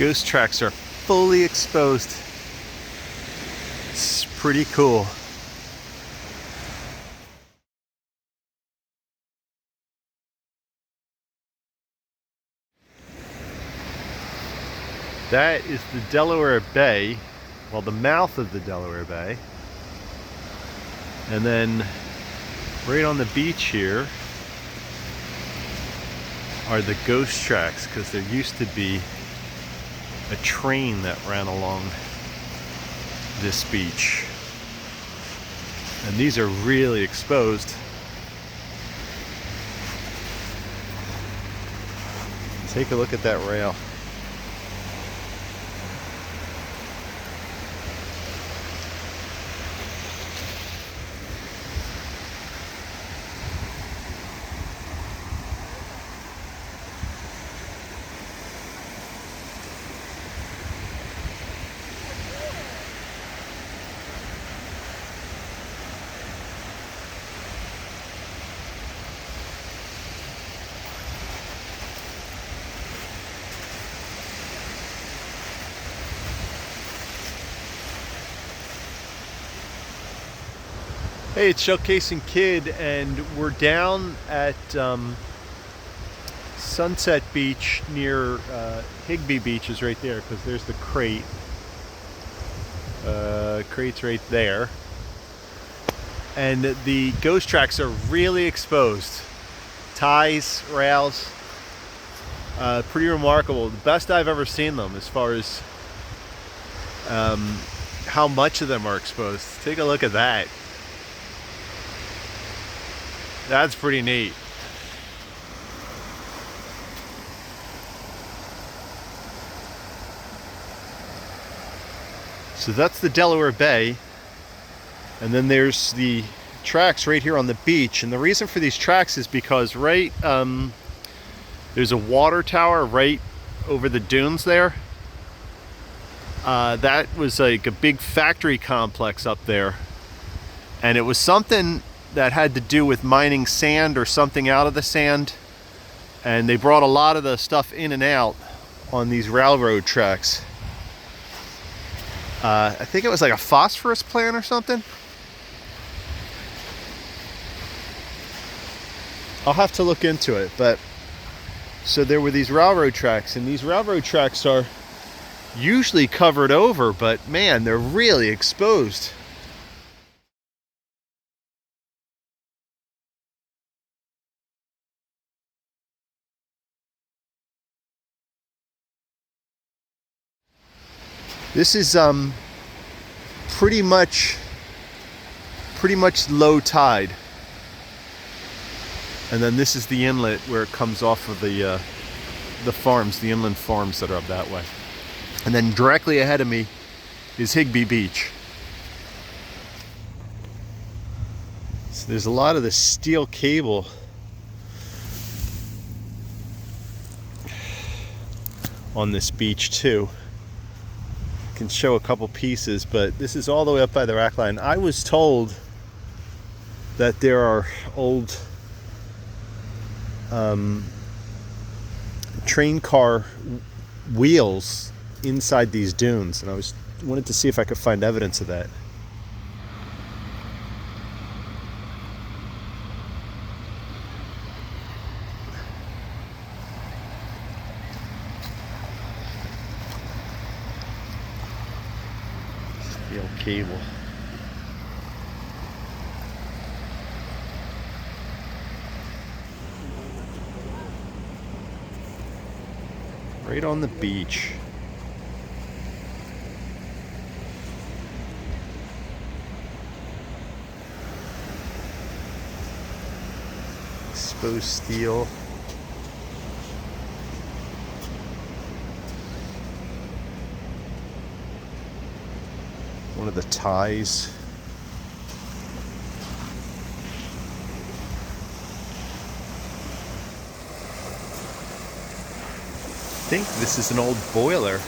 Ghost tracks are fully exposed. It's pretty cool. That is the Delaware Bay, well, the mouth of the Delaware Bay. And then right on the beach here are the ghost tracks, because there used to be a train that ran along this beach. And these are really exposed. Take a look at that rail. Hey, it's Showcasing Kid, and we're down at Sunset Beach near Higbee Beach is right there, because there's the crate. Crate's right there. And the ghost tracks are really exposed. Ties, rails, pretty remarkable. The best I've ever seen them as far as how much of them are exposed. Take a look at that. That's pretty neat. So that's the Delaware Bay, and then there's the tracks right here on the beach. And the reason for these tracks is because there's a water tower right over the dunes there. That was like a big factory complex up there, and it was something that had to do with mining sand or something out of the sand, and they brought a lot of the stuff in and out on these railroad tracks. I think it was like a phosphorus plant or something. I'll have to look into it, but so there were these railroad tracks, and these railroad tracks are usually covered over, but man, they're really exposed. This is pretty much low tide, and then this is the inlet where it comes off of the farms, the inland farms that are up that way. And then directly ahead of me is Higbee Beach. So there's a lot of the steel cable on this beach too. Can show a couple pieces, but this is all the way up by the rack line. I was told that there are old train car wheels inside these dunes, and I wanted to see if I could find evidence of that. Steel cable. Right on the beach. Exposed steel. One of the ties. I think this is an old boiler.